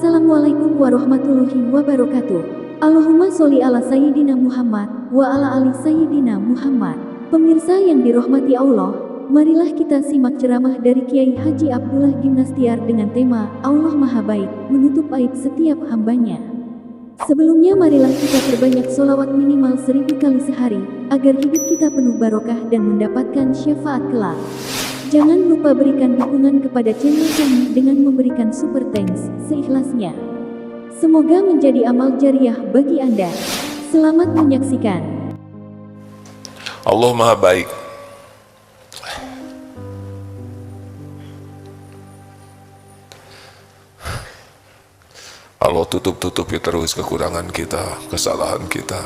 Assalamualaikum warahmatullahi wabarakatuh. Allahumma sholli ala Sayyidina Muhammad wa ala ali Sayyidina Muhammad. Pemirsa yang dirahmati Allah, marilah kita simak ceramah dari Kiai Haji Abdullah Gimnastiar dengan tema Allah Maha Baik, menutup aib setiap hambanya. Sebelumnya marilah kita perbanyak sholawat minimal 1000 kali sehari, agar hidup kita penuh barokah dan mendapatkan syafaat kelak. Jangan lupa berikan dukungan kepada channel kami dengan memberikan super thanks seikhlasnya. Semoga menjadi amal jariah bagi Anda. Selamat menyaksikan. Allah Maha Baik. Allah tutup-tutupi terus kekurangan kita, kesalahan kita,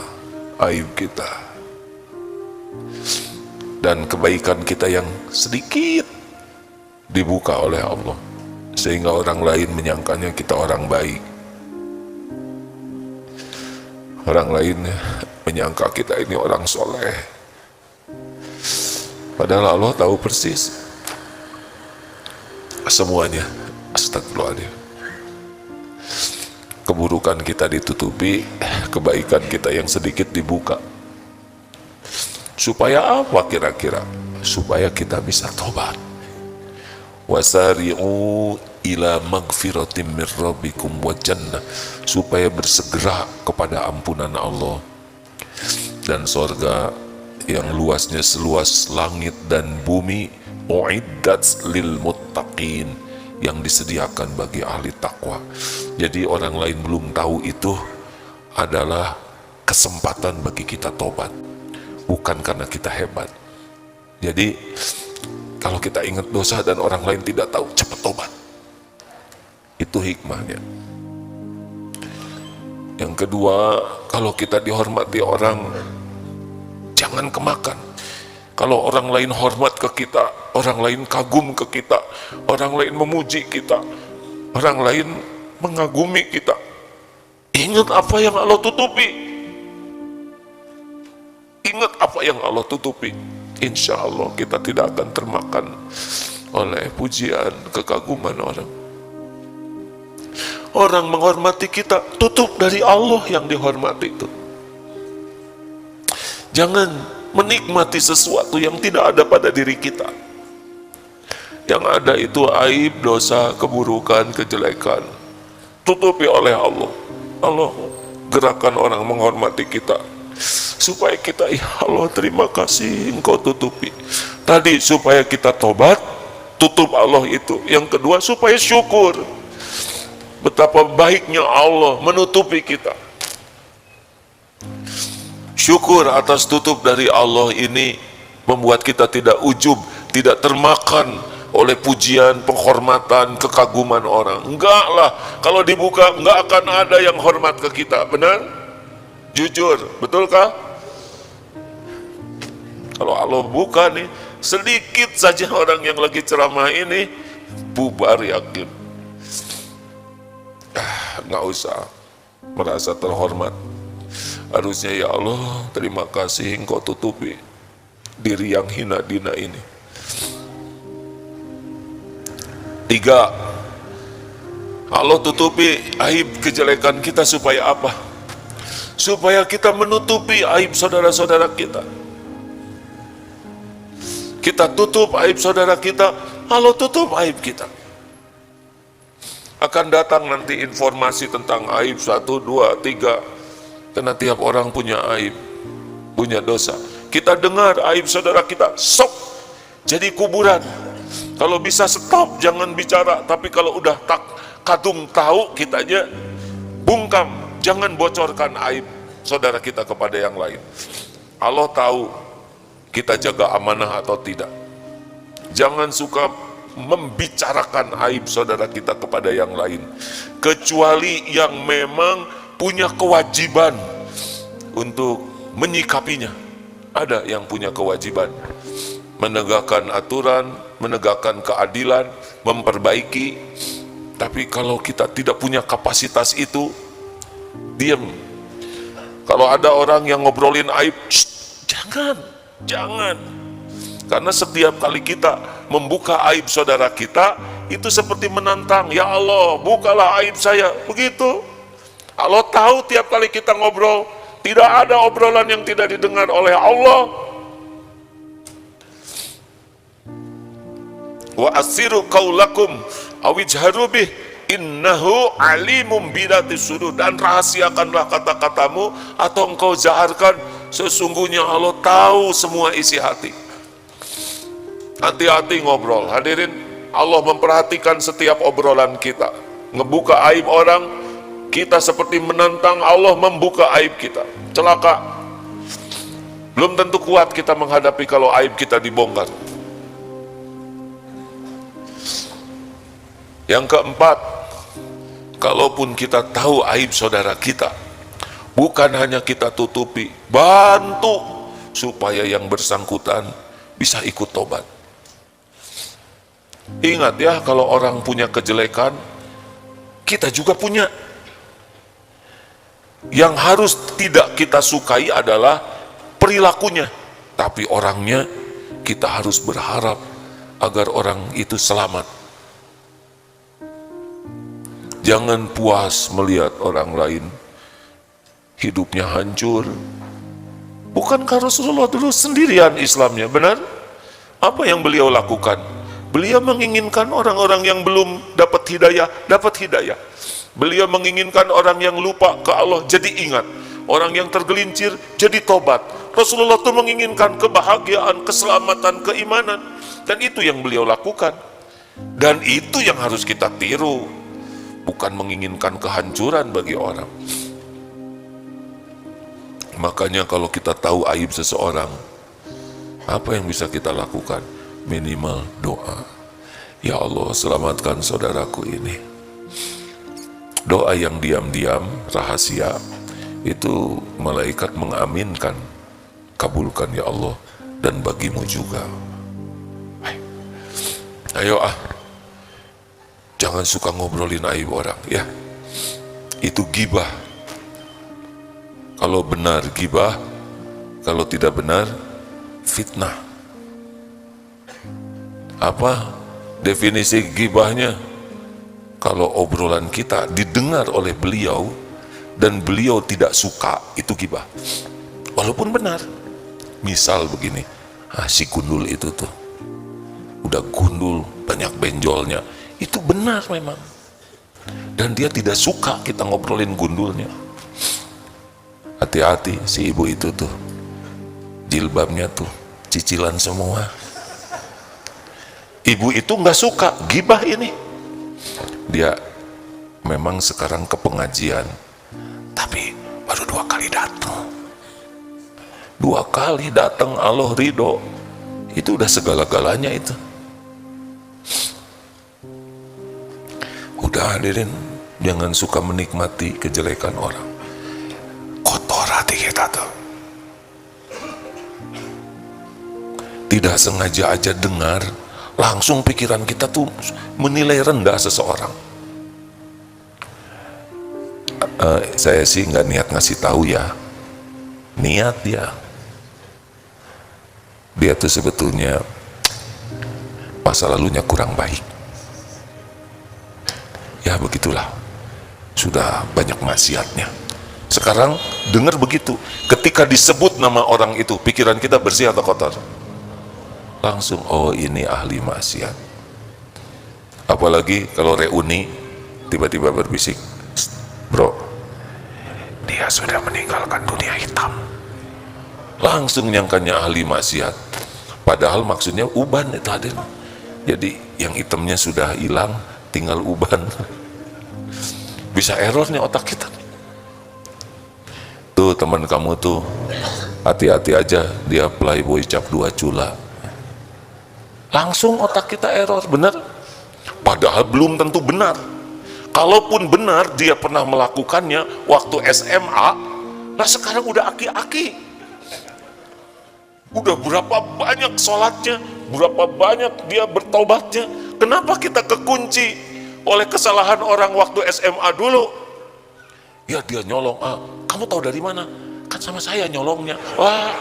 aib kita, dan kebaikan kita yang sedikit dibuka oleh Allah, sehingga orang lain menyangkanya kita orang baik. Orang lain menyangka kita ini orang soleh, padahal Allah tahu persis semuanya. Astagfirullahaladzim. Keburukan kita ditutupi, kebaikan kita yang sedikit dibuka. Supaya apa kira-kira? Supaya kita bisa tobat. Wasari'u ila magfiratim min rabbikum wa jannah. Supaya bersegera kepada ampunan Allah dan sorga yang luasnya seluas langit dan bumi, uiddat lil muttaqin, yang disediakan bagi ahli takwa. Jadi orang lain belum tahu, itu adalah kesempatan bagi kita tobat, bukan karena kita hebat. Jadi kalau kita ingat dosa dan orang lain tidak tahu, cepat tobat. Itu hikmahnya. Yang kedua, kalau kita dihormati orang, jangan kemakan. Kalau orang lain hormat ke kita, orang lain kagum ke kita, orang lain memuji kita, orang lain mengagumi kita, ingat apa yang Allah tutupi. Ingat apa yang Allah tutupi. Insya Allah kita tidak akan termakan oleh pujian, kekaguman orang. Orang menghormati kita, tutup dari Allah yang dihormati itu. Jangan menikmati sesuatu yang tidak ada pada diri kita. Yang ada itu aib, dosa, keburukan, kejelekan. Tutupi oleh Allah. Allah gerakan orang menghormati kita, supaya kita, ya Allah terima kasih engkau tutupi. Tadi supaya kita tobat, tutup Allah itu. Yang kedua supaya syukur betapa baiknya Allah menutupi kita. Syukur atas tutup dari Allah ini membuat kita tidak ujub, tidak termakan oleh pujian, penghormatan, kekaguman orang. Enggak lah, kalau dibuka enggak akan ada yang hormat ke kita. Benar? Jujur, betulkah? Kalau Allah buka nih, sedikit saja orang yang lagi ceramah ini bubar, yakin. Nggak usah merasa terhormat. Harusnya, ya Allah terima kasih engkau tutupi diri yang hina dina ini. 3, Allah tutupi aib kejelekan kita supaya apa? Supaya kita menutupi aib saudara-saudara kita. Kita tutup aib saudara kita, Allah tutup aib kita. Akan datang nanti informasi tentang aib 1, 2, 3. Karena tiap orang punya aib, punya dosa. Kita dengar aib saudara kita, stop. Jadi kuburan. Kalau bisa stop, jangan bicara. Tapi kalau udah kadung tahu, kitanya bungkam. Jangan bocorkan aib saudara kita kepada yang lain. Allah tahu kita jaga amanah atau tidak. Jangan suka membicarakan aib saudara kita kepada yang lain, kecuali yang memang punya kewajiban untuk menyikapinya. Ada yang punya kewajiban menegakkan aturan, menegakkan keadilan, memperbaiki. Tapi kalau kita tidak punya kapasitas itu, diam. Kalau ada orang yang ngobrolin aib, jangan. Karena setiap kali kita membuka aib saudara kita, itu seperti menantang, ya Allah, bukalah aib saya. Begitu. Allah tahu tiap kali kita ngobrol, tidak ada obrolan yang tidak didengar oleh Allah. Wa asiru qaulakum awijharu bih innahu alimum bidatis sudur. Dan rahasiakanlah kata-katamu atau engkau jaharkan, sesungguhnya Allah tahu semua isi hati. Hati-hati ngobrol, hadirin. Allah memperhatikan setiap obrolan kita. Ngebuka aib orang, kita seperti menantang Allah membuka aib kita. Celaka. Belum tentu kuat kita menghadapi kalau aib kita dibongkar. Yang keempat, kalaupun kita tahu aib saudara kita, bukan hanya kita tutupi, bantu supaya yang bersangkutan bisa ikut tobat. Ingat ya, kalau orang punya kejelekan, kita juga punya. Yang harus tidak kita sukai adalah perilakunya, tapi orangnya kita harus berharap agar orang itu selamat. Jangan puas melihat orang lain hidupnya hancur. Bukankah Rasulullah dulu sendirian Islamnya, benar? Apa yang beliau lakukan? Beliau menginginkan orang-orang yang belum dapat hidayah. Beliau menginginkan orang yang lupa ke Allah jadi ingat, orang yang tergelincir jadi tobat. Rasulullah itu menginginkan kebahagiaan, keselamatan, keimanan, dan itu yang beliau lakukan. Dan itu yang harus kita tiru, bukan menginginkan kehancuran bagi orang. Makanya kalau kita tahu aib seseorang, apa yang bisa kita lakukan? Minimal doa. Ya Allah, selamatkan saudaraku ini. Doa yang diam-diam, rahasia, itu malaikat mengaminkan. Kabulkan ya Allah, dan bagimu juga. Ayo jangan suka ngobrolin aib orang ya. Itu gibah. Kalau benar gibah, kalau tidak benar fitnah. Apa definisi gibahnya? Kalau obrolan kita didengar oleh beliau dan beliau tidak suka, itu gibah. Walaupun benar. Misal begini, si gundul itu tuh udah gundul, banyak benjolnya, itu benar memang. Dan dia tidak suka kita ngobrolin gundulnya. Hati-hati, si ibu itu tuh jilbabnya tuh cicilan semua. Ibu itu nggak suka gibah ini. Dia memang sekarang ke pengajian, tapi baru 2 kali datang. 2 kali datang Allah ridho. Itu udah segala-galanya itu. Udah hadirin, jangan suka menikmati kejelekan orang. Kotor hati kita tuh. Tidak sengaja aja dengar, langsung pikiran kita tuh menilai rendah seseorang. Saya sih nggak niat ngasih tahu ya. Niat dia tuh sebetulnya masa lalunya kurang baik. Ya begitulah, sudah banyak maksiatnya. Sekarang dengar begitu, ketika disebut nama orang itu, pikiran kita bersih atau kotor? Langsung, oh ini ahli maksiat. Apalagi kalau reuni, tiba-tiba berbisik, bro, dia sudah meninggalkan dunia hitam. Langsung nyangkanya ahli maksiat. Padahal maksudnya uban itu hadir. Jadi yang hitamnya sudah hilang, tinggal uban. Bisa error nih otak kita. Tuh teman kamu tuh, hati-hati aja, dia playboy cap 2 cula. Langsung otak kita error, benar? Padahal belum tentu benar. Kalaupun benar dia pernah melakukannya waktu SMA, nah sekarang udah aki-aki. Udah berapa banyak sholatnya, berapa banyak dia bertobatnya. Kenapa kita kekunci oleh kesalahan orang waktu SMA dulu? Ya dia nyolong, kamu tahu dari mana? Kan sama saya nyolongnya. Wah,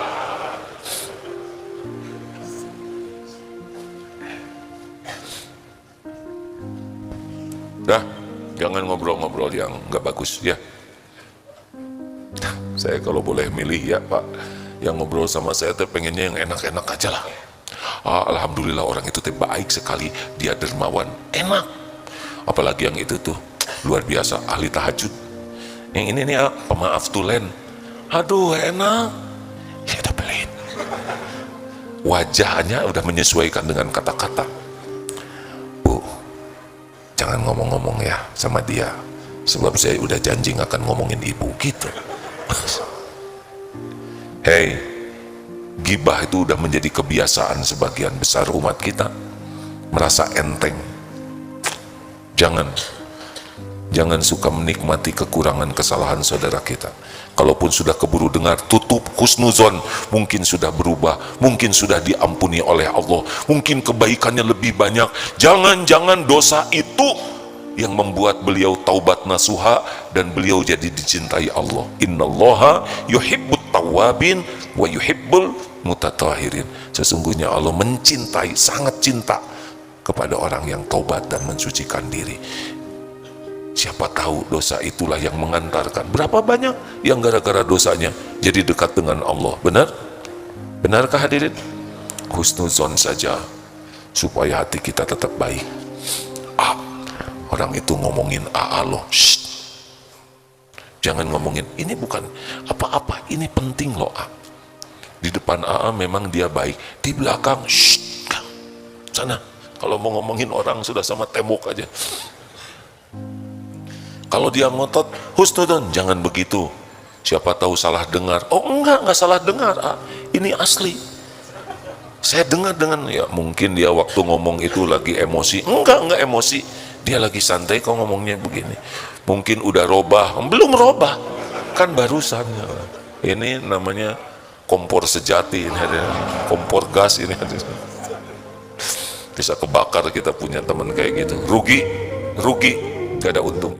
Dah, jangan ngobrol-ngobrol yang nggak bagus ya. Saya kalau boleh milih ya Pak, yang ngobrol sama saya tuh pengennya yang enak-enak aja lah. Alhamdulillah orang itu tuh baik sekali, dia dermawan, enak. Apalagi yang itu tuh luar biasa, ahli tahajud. Yang ini nih pemaaf tulen, aduh enak, ya udah pelit. Wajahnya udah menyesuaikan dengan kata-kata. Bu, jangan ngomong-ngomong ya sama dia, sebab saya udah janji gak akan ngomongin ibu gitu. Hei, gibah itu udah menjadi kebiasaan sebagian besar umat kita, merasa enteng. Jangan suka menikmati kekurangan kesalahan saudara kita. Kalaupun sudah keburu dengar, tutup husnuzon, mungkin sudah berubah, mungkin sudah diampuni oleh Allah, mungkin kebaikannya lebih banyak. Jangan-jangan dosa itu yang membuat beliau taubat nasuha dan beliau jadi dicintai Allah. Innallaha yuhibbut tawwabin wa yuhibbul mutatahhirin. Sesungguhnya Allah mencintai, sangat cinta kepada orang yang taubat dan mensucikan diri. Siapa tahu dosa itulah yang mengantarkan. Berapa banyak yang gara-gara dosanya jadi dekat dengan Allah. Benar? Benarkah hadirin? Husnuzon saja supaya hati kita tetap baik. Orang itu ngomongin loh, jangan ngomongin ini, bukan apa-apa, ini penting loh. Di depan memang dia baik, di belakang sana. Kalau mau ngomongin orang sudah sama tembok aja. Kalau dia ngotot, husnudon, jangan begitu. Siapa tahu salah dengar. Oh enggak salah dengar. Ini asli. Saya dengar dengan ya mungkin dia waktu ngomong itu lagi emosi. Enggak emosi. Dia lagi santai kok ngomongnya begini. Mungkin udah robah, belum robah. Kan barusan. Ini namanya kompor sejati ini, kompor gas ini. Bisa kebakar kita punya teman kayak gitu. Rugi, gak ada untung.